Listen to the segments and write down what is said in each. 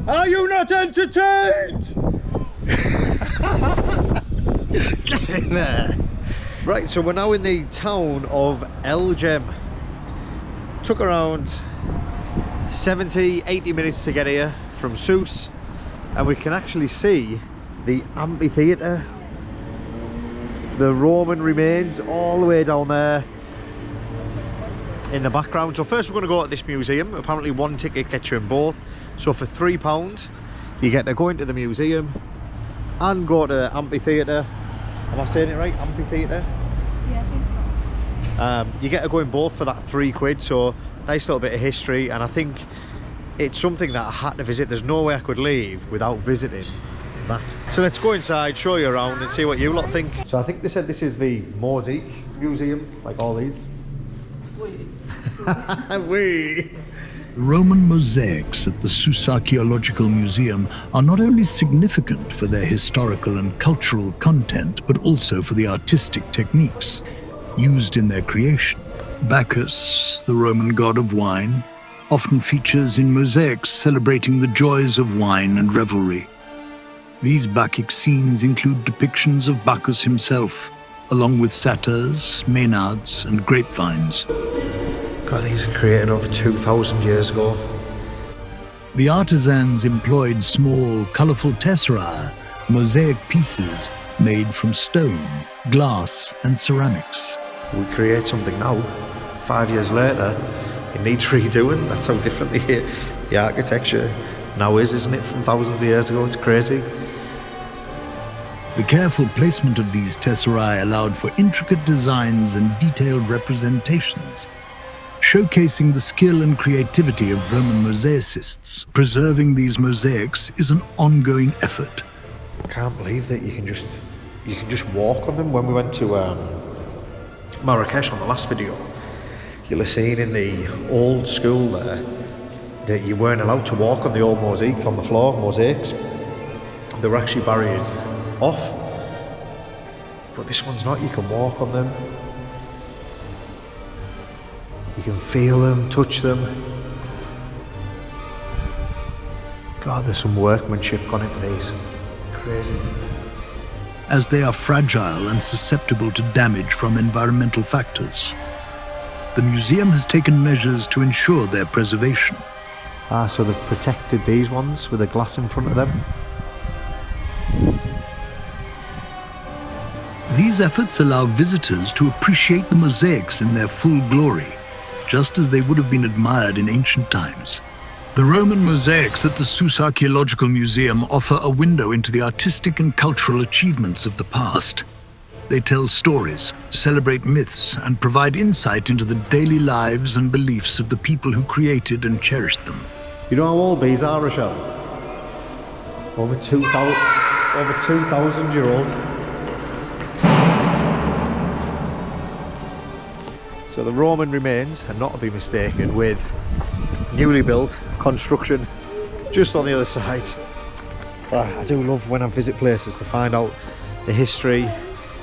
Are you not entertained? Get in there. Right, so we're now in the town of Jem. Took around 70-80 minutes to get here from Sousse, and we can actually see the amphitheater, the Roman remains all the way down there in the background. So first we're going to go to this museum. Apparently one ticket gets you in both, so for £3 you get to go into the museum and go to the amphitheater. Am I saying it right? Amphitheater? Yeah, I think so. You get to go in both for that £3, so nice little bit of history, and I think it's something that I had to visit. There's no way I could leave without visiting that. So let's go inside, show you around and see what you lot think. So I think they said this is the Mosaic Museum, like all these. The Roman mosaics at the Sousse Archaeological Museum are not only significant for their historical and cultural content, but also for the artistic techniques used in their creation. Bacchus, the Roman god of wine, often features in mosaics celebrating the joys of wine and revelry. These Bacchic scenes include depictions of Bacchus himself, along with satyrs, maenads, and grapevines. God, these are created over 2,000 years ago. The artisans employed small, colourful tesserae, mosaic pieces made from stone, glass, and ceramics. We create something now, 5 years later, it needs redoing. That's how different the architecture now is, isn't it, from thousands of years ago? It's crazy. The careful placement of these tesserae allowed for intricate designs and detailed representations, showcasing the skill and creativity of Roman mosaicists. Preserving these mosaics is an ongoing effort. I can't believe that you can just walk on them. When we went to Marrakesh on the last video, you'll have seen in the old school there that you weren't allowed to walk on the old mosaic on the floor, mosaics. They were actually barriered off. But this one's not, you can walk on them. You can feel them, touch them. God, there's some workmanship gone into these. Crazy. As they are fragile and susceptible to damage from environmental factors, the museum has taken measures to ensure their preservation. Ah, so they've protected these ones with a glass in front of them. These efforts allow visitors to appreciate the mosaics in their full glory, just as they would have been admired in ancient times. The Roman mosaics at the Sousse Archaeological Museum offer a window into the artistic and cultural achievements of the past. They tell stories, celebrate myths, and provide insight into the daily lives and beliefs of the people who created and cherished them. You know how old these are, Rochelle? Over 2,000 year old. So the Roman remains are not to be mistaken with newly built construction just on the other side. But I do love when I visit places to find out the history,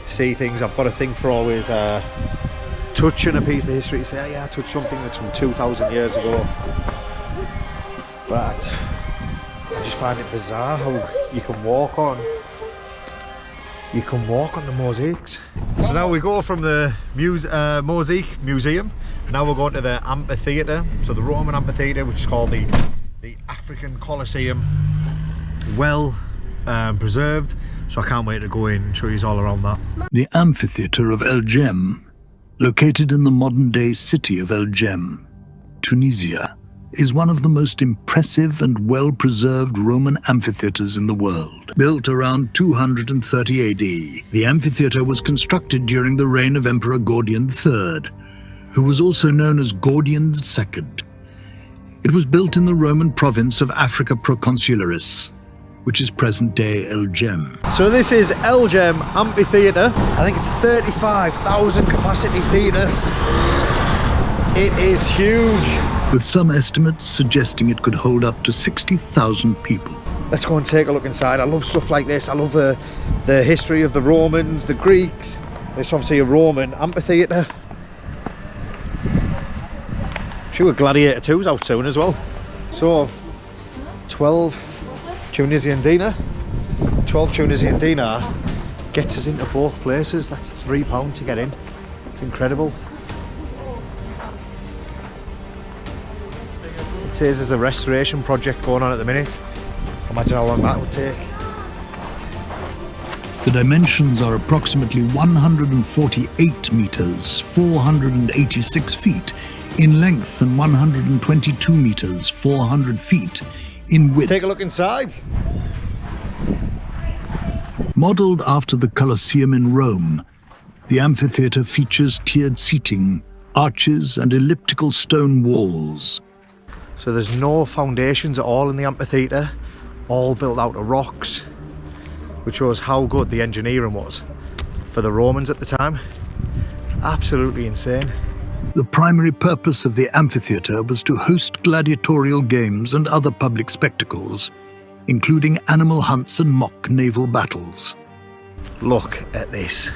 see things. I've got a thing for always touching a piece of history to say, oh yeah, I touched something that's from 2,000 years ago. But I just find it bizarre how you can walk on the mosaics. So now we go from the mosaic museum, now we're going to the amphitheater. So the Roman amphitheater, which is called the African Colosseum, well preserved. So I can't wait to go in and show you all around that. The Amphitheater of Jem, located in the modern-day city of Jem, Tunisia, is one of the most impressive and well-preserved Roman amphitheatres in the world. Built around 230 AD, the amphitheatre was constructed during the reign of Emperor Gordian III, who was also known as Gordian II. It was built in the Roman province of Africa Proconsularis, which is present-day Jem. So this is Jem Amphitheatre. I think it's a 35,000 capacity theatre. It is huge. With some estimates suggesting it could hold up to 60,000 people. Let's go and take a look inside. I love stuff like this. I love the history of the Romans, the Greeks. It's obviously a Roman amphitheatre. I'm sure Gladiator 2's out soon as well. So 12 Tunisian dinar. 12 Tunisian dinar gets us into both places. That's £3 to get in. It's incredible. It says there's a restoration project going on at the minute. Imagine how long that would take. The dimensions are approximately 148 meters, 486 feet in length, and 122 meters, 400 feet in width. Let's take a look inside. Modeled after the Colosseum in Rome, the amphitheater features tiered seating, arches, and elliptical stone walls. So there's no foundations at all in the amphitheater, all built out of rocks, which shows how good the engineering was for the Romans at the time. Absolutely insane. The primary purpose of the amphitheater was to host gladiatorial games and other public spectacles, including animal hunts and mock naval battles. Look at this.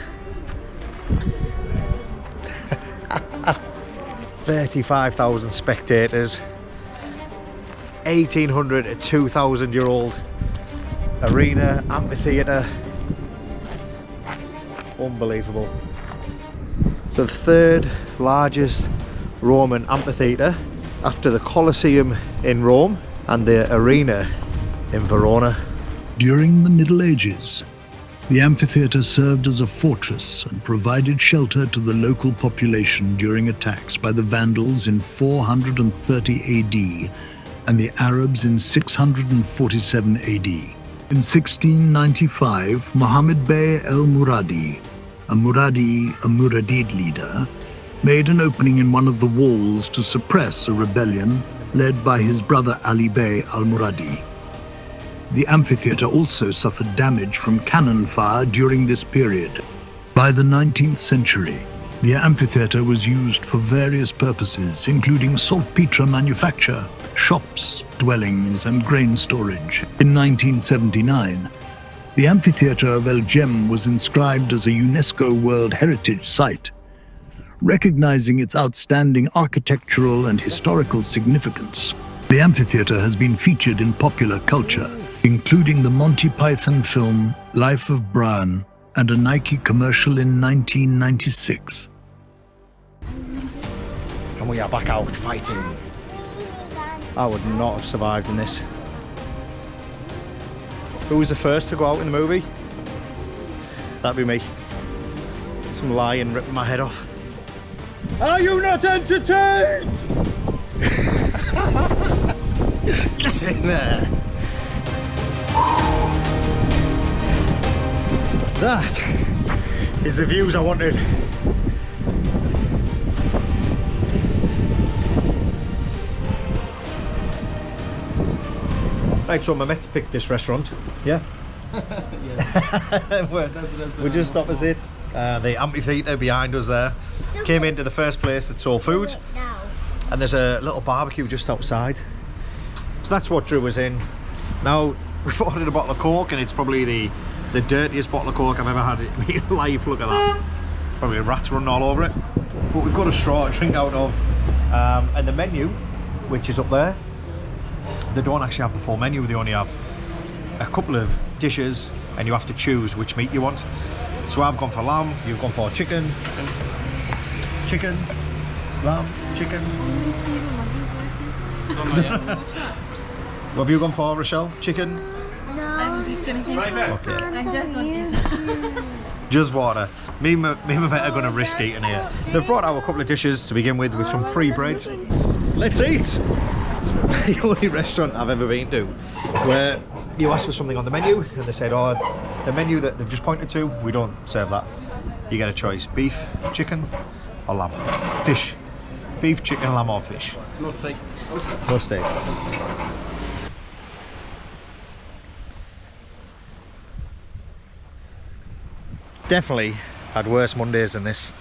35,000 spectators, 1,800 to 2,000 year old arena, amphitheater. Unbelievable. So the third largest Roman amphitheater after the Colosseum in Rome and the arena in Verona. During the Middle Ages, the amphitheater served as a fortress and provided shelter to the local population during attacks by the Vandals in 430 AD and the Arabs in 647 AD. In 1695, Muhammad Bey el-Muradi, a Muradid leader, made an opening in one of the walls to suppress a rebellion led by his brother Ali Bey al-Muradi. The amphitheater also suffered damage from cannon fire during this period. By the 19th century, the amphitheater was used for various purposes, including saltpetre manufacture, shops, dwellings, and grain storage. In 1979, the amphitheater of El Jem was inscribed as a UNESCO World Heritage Site, recognizing its outstanding architectural and historical significance. The amphitheater has been featured in popular culture, including the Monty Python film Life of Brian and a Nike commercial in 1996. And we are back out fighting. I would not have survived in this. Who was the first to go out in the movie? That'd be me. Some lion ripping my head off. Are you not entertained? Get in there. That is the views I wanted. Right, so my mates picked this restaurant, yeah? We're just opposite the amphitheater behind us there. Came into the first place that sold food, and there's a little barbecue just outside. So that's what drew us in. Now, we've ordered a bottle of Coke, and it's probably the dirtiest bottle of Coke I've ever had in my life. Look at that. Probably rats running all over it. But we've got a straw to drink out of. And the menu, which is up there, they don't actually have the full menu. They only have a couple of dishes, and you have to choose which meat you want. So I've gone for lamb, you've gone for chicken, lamb, chicken. What have you gone for, Rochelle? Chicken? No. I picked anything. Okay. I just want Just water. Me and my mate are going to risk eating here. They've brought out a couple of dishes to begin with some free bread. Let's eat! It's the only restaurant I've ever been to where you ask for something on the menu and they said, oh, the menu that they've just pointed to, we don't serve that. You get a choice, beef, chicken or lamb. Fish. Beef, chicken, lamb or fish. No steak. No steak. Definitely had worse Mondays than this.